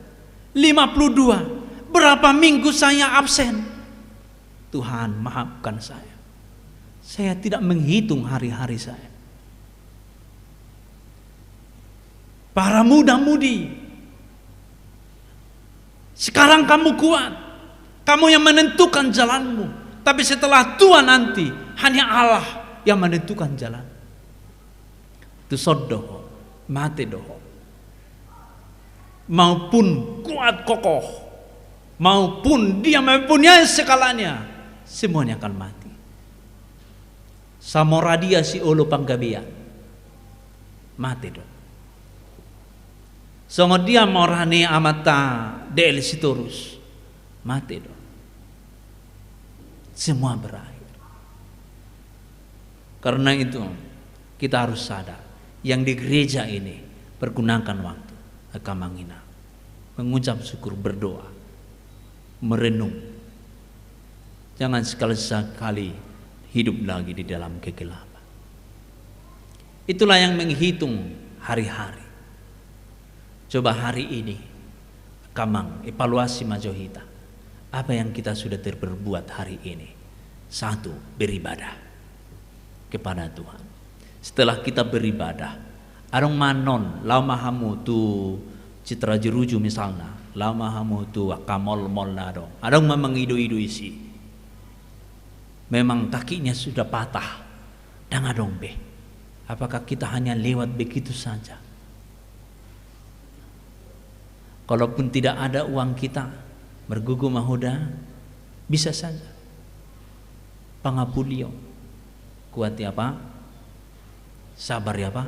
E: 52, berapa minggu saya absen? Tuhan maafkan saya. Saya tidak menghitung hari-hari saya. Para muda-mudi, sekarang kamu kuat, kamu yang menentukan jalanmu. Tapi setelah tua nanti, hanya Allah yang menentukan jalan. Itu sodoh, mati doh. Maupun kuat kokoh, maupun dia mempunyai segalanya, semuanya akan mati. Samoradia si olo panggabia, mati doh. Songo dia morane amata del sitorus, mati doh. Semua berakhir. Karena itu kita harus sadar, yang di gereja ini pergunakan waktu akamangina, mengucap syukur, berdoa, merenung. Jangan sekali-sekali hidup lagi di dalam kegelapan. Itulah yang menghitung hari-hari. Coba hari ini kamang evaluasi majohita. Apa yang kita sudah berbuat hari ini? 1, beribadah kepada Tuhan. Setelah kita beribadah, arong manon lamahamu tu citra jeruju misalnya, lamahamu tu akamol mol nado, arong memang idu isi. Memang kakinya sudah patah, dan adong be. Apakah kita hanya lewat begitu saja? Kalaupun tidak ada uang kita, bergugu mahuda, bisa saja. Pangapulio, kuat ya Pak, sabar ya Pak.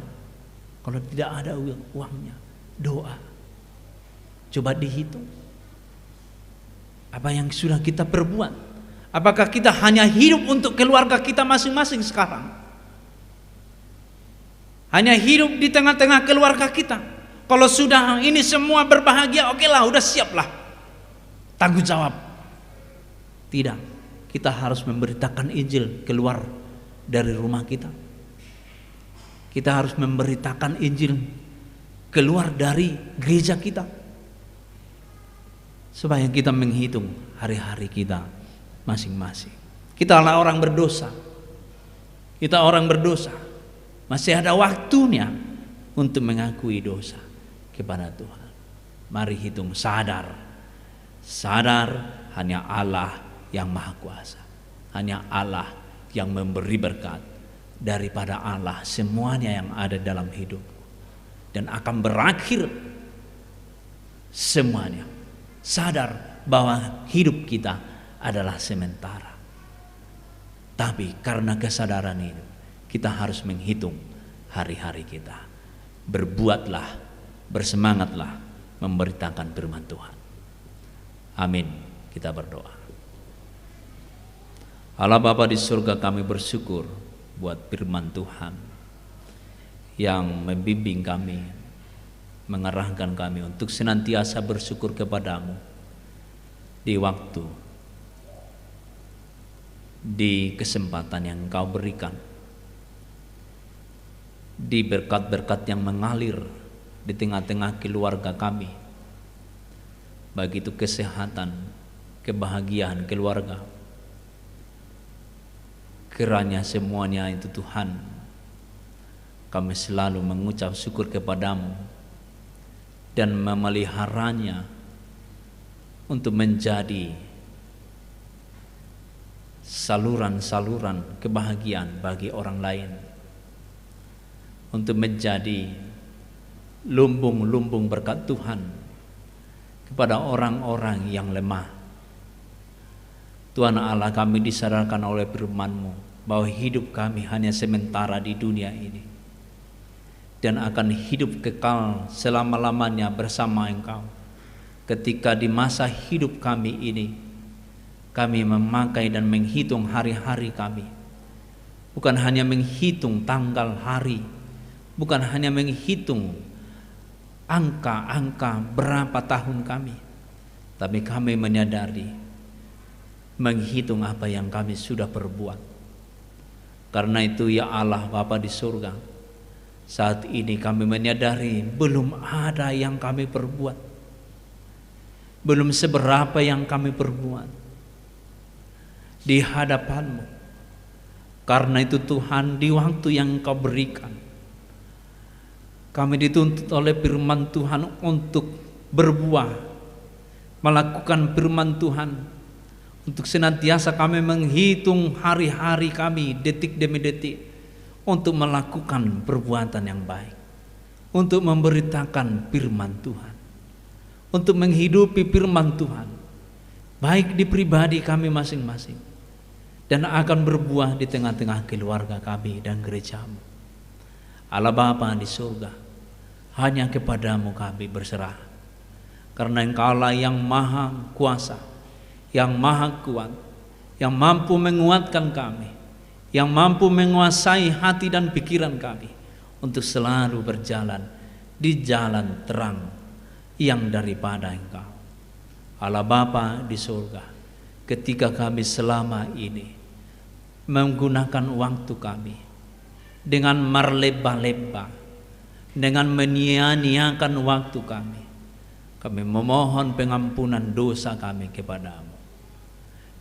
E: Kalau tidak ada uangnya, doa. Coba dihitung. Apa yang sudah kita perbuat? Apakah kita hanya hidup untuk keluarga kita masing-masing sekarang? Hanya hidup di tengah-tengah keluarga kita. Kalau sudah ini semua berbahagia, oke lah, udah siap lah. Tanggung jawab. Tidak, kita harus memberitakan Injil keluar dari rumah kita. Kita harus memberitakan Injil keluar dari gereja kita, supaya kita menghitung hari-hari kita masing-masing. Kita adalah orang berdosa. Kita orang berdosa. Masih ada waktunya untuk mengakui dosa kepada Tuhan. Mari hitung, sadar hanya Allah yang maha kuasa, hanya Allah yang memberi berkat. Daripada Allah semuanya yang ada dalam hidup, dan akan berakhir semuanya. Sadar bahwa hidup kita adalah sementara, tapi karena kesadaran itu kita harus menghitung hari-hari kita. Berbuatlah, bersemangatlah memberitakan firman Tuhan. Amin. Kita berdoa. Allah Bapa di surga, kami bersyukur buat firman Tuhan yang membimbing kami, mengarahkan kami untuk senantiasa bersyukur kepadamu di waktu, di kesempatan yang Engkau berikan, di berkat-berkat yang mengalir di tengah-tengah keluarga kami, baik itu kesehatan, kebahagiaan keluarga. Kiranya semuanya itu Tuhan, kami selalu mengucap syukur kepadamu dan memeliharanya untuk menjadi saluran-saluran kebahagiaan bagi orang lain, untuk menjadi lumbung-lumbung berkat Tuhan kepada orang-orang yang lemah. Tuhan Allah, kami disadarkan oleh firman-Mu bahwa hidup kami hanya sementara di dunia ini, dan akan hidup kekal selama-lamanya bersama Engkau. Ketika di masa hidup kami ini, kami memakai dan menghitung hari-hari kami, bukan hanya menghitung tanggal hari, bukan hanya menghitung angka-angka berapa tahun kami, tapi kami menyadari menghitung apa yang kami sudah perbuat. Karena itu ya Allah Bapa di surga, Saat ini kami menyadari belum ada yang kami perbuat, belum seberapa yang kami perbuat di hadapan-Mu. Karena itu Tuhan, di waktu yang Engkau berikan, kami dituntut oleh firman Tuhan untuk berbuah, melakukan firman Tuhan, untuk senantiasa kami menghitung hari-hari kami, detik demi detik, untuk melakukan perbuatan yang baik, untuk memberitakan firman Tuhan, untuk menghidupi firman Tuhan, baik di pribadi kami masing-masing, dan akan berbuah di tengah-tengah keluarga kami dan gereja-Mu. Allah Bapa di surga, hanya kepada-Mu kami berserah, karena Engkaulah yang maha kuasa, yang maha kuat, yang mampu menguatkan kami, yang mampu menguasai hati dan pikiran kami untuk selalu berjalan di jalan terang yang daripada Engkau. Allah Bapa di surga, ketika kami selama ini menggunakan waktu kami dengan merleba-leba, dengan menyia-nyiakan waktu kami memohon pengampunan dosa kami kepada-Mu,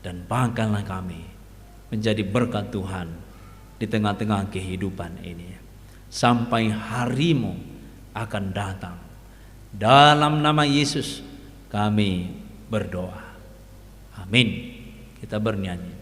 E: dan bangkanlah kami menjadi berkat Tuhan di tengah-tengah kehidupan ini sampai hari-Mu akan datang. Dalam nama Yesus kami berdoa. Amin. Kita bernyanyi.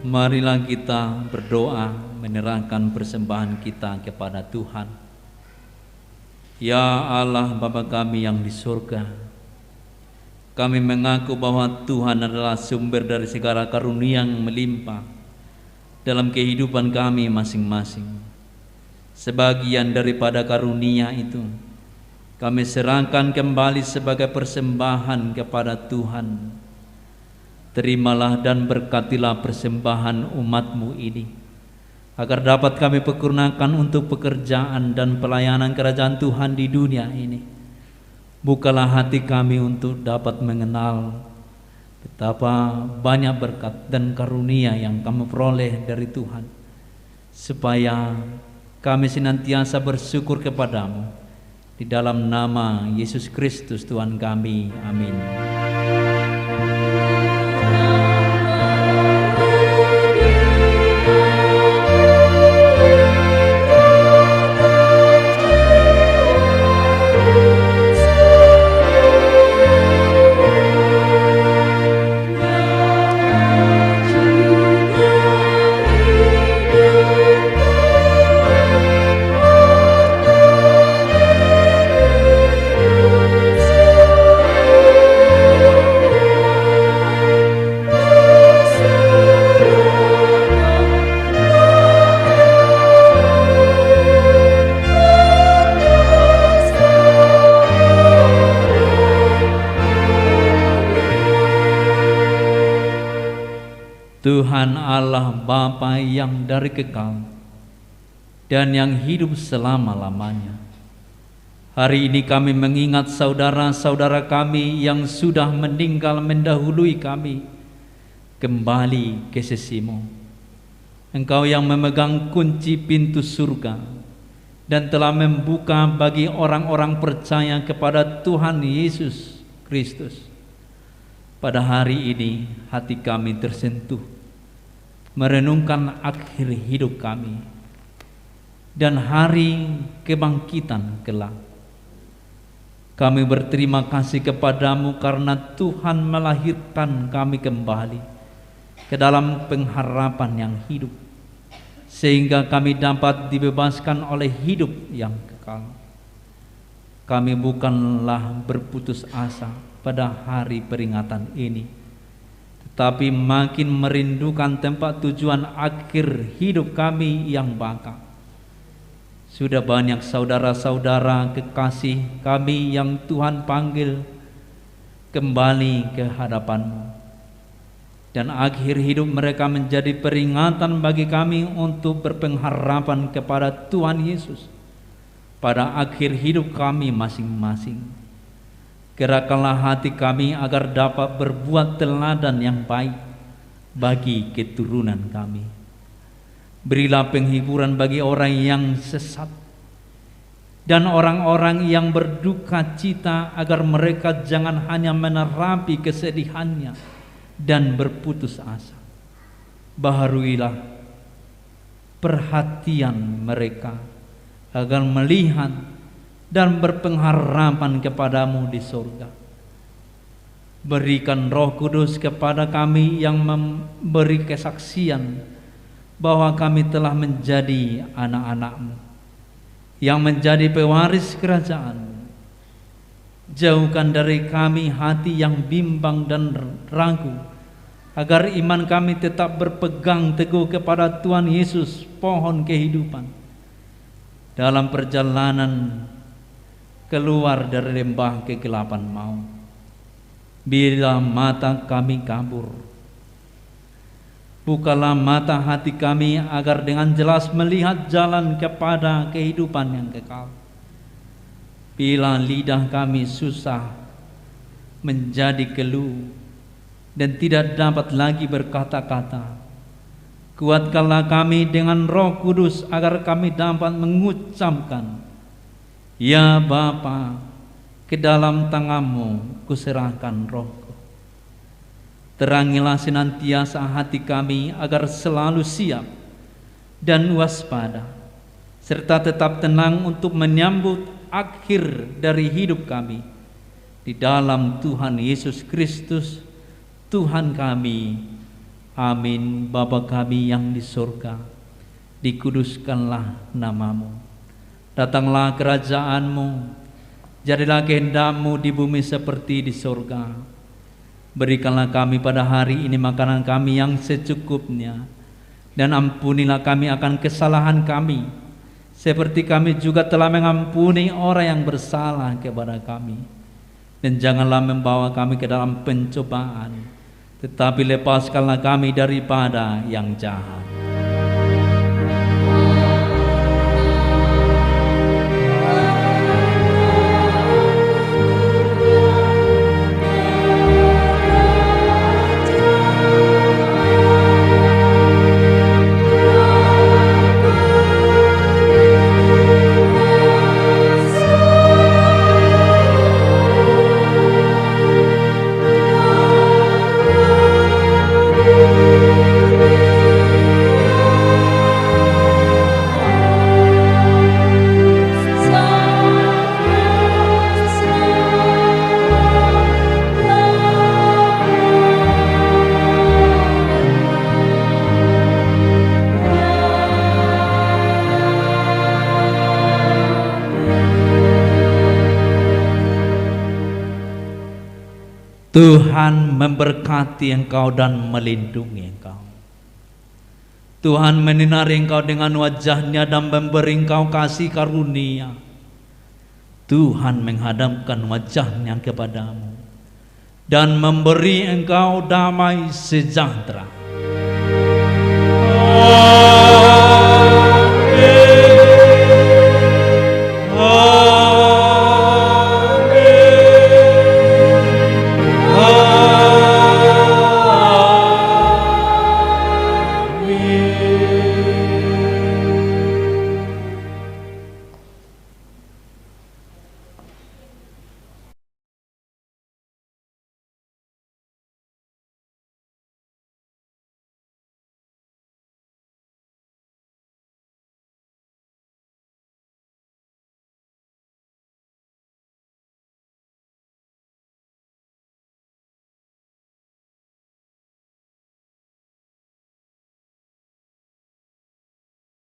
E: Marilah kita berdoa menyerahkan persembahan kita kepada Tuhan. Ya Allah Bapa kami yang di surga, kami mengaku bahwa Tuhan adalah sumber dari segala karunia yang melimpah dalam kehidupan kami masing-masing. Sebagian daripada karunia itu kami serahkan kembali sebagai persembahan kepada Tuhan. Terimalah dan berkatilah persembahan umat-Mu ini, agar dapat kami pergunakan untuk pekerjaan dan pelayanan kerajaan Tuhan di dunia ini. Bukalah hati kami untuk dapat mengenal betapa banyak berkat dan karunia yang kami peroleh dari Tuhan, supaya kami senantiasa bersyukur kepada-Mu. Di dalam nama Yesus Kristus Tuhan kami, amin.
D: Tuhan Allah Bapa yang dari kekal dan yang hidup selama-lamanya. Hari ini kami mengingat saudara-saudara kami yang sudah meninggal mendahului kami kembali ke sisimu. Engkau yang memegang kunci pintu surga dan telah membuka bagi orang-orang percaya kepada Tuhan Yesus Kristus. Pada hari ini hati kami tersentuh merenungkan akhir hidup kami dan hari kebangkitan kelak. Kami berterima kasih kepadamu karena Tuhan melahirkan kami kembali ke dalam pengharapan yang hidup, sehingga kami dapat dibebaskan oleh hidup yang kekal. Kami bukanlah berputus asa pada hari peringatan ini, tetapi makin merindukan tempat tujuan akhir hidup kami yang bakal. Sudah banyak saudara-saudara kekasih kami yang Tuhan panggil kembali ke hadapan-Mu, dan akhir hidup mereka menjadi peringatan bagi kami untuk berpengharapan kepada Tuhan Yesus pada akhir hidup kami masing-masing. Gerakkanlah hati kami agar dapat berbuat teladan yang baik bagi keturunan kami. Berilah penghiburan bagi orang yang sesat dan orang-orang yang berduka cita, agar mereka jangan hanya menerapi kesedihannya dan berputus asa. Baharuilah perhatian mereka agar melihat dan berpengharapan kepadamu di surga. Berikan Roh Kudus kepada kami yang memberi kesaksian bahwa kami telah menjadi anak-anak-Mu yang menjadi pewaris kerajaan-Mu. Jauhkan dari kami hati yang bimbang dan ragu, agar iman kami tetap berpegang teguh kepada Tuhan Yesus, pohon kehidupan, dalam perjalanan keluar dari lembah kegelapan maut. Bila mata kami kabur, bukalah mata hati kami agar dengan jelas melihat jalan kepada kehidupan yang kekal. Bila lidah kami susah menjadi keluh dan tidak dapat lagi berkata-kata, kuatkanlah kami dengan Roh Kudus agar kami dapat mengucapkan, ya Bapa, ke dalam tangan-Mu kuserahkan rohku. Terangilah senantiasa hati kami agar selalu siap dan waspada, serta tetap tenang untuk menyambut akhir dari hidup kami di dalam Tuhan Yesus Kristus, Tuhan kami. Amin. Bapa kami yang di surga, dikuduskanlah nama-Mu. Datanglah kerajaan-Mu, jadilah kehendak-Mu di bumi seperti di surga. Berikanlah kami pada hari ini makanan kami yang secukupnya, dan ampunilah kami akan kesalahan kami, seperti kami juga telah mengampuni orang yang bersalah kepada kami. Dan janganlah membawa kami ke dalam pencobaan, tetapi lepaskanlah kami daripada yang jahat. Tuhan memberkati engkau dan melindungi engkau. Tuhan menyinari engkau dengan wajah-Nya dan memberi engkau kasih karunia. Tuhan menghadapkan wajah-Nya kepadamu dan memberi engkau damai sejahtera.
E: Allah.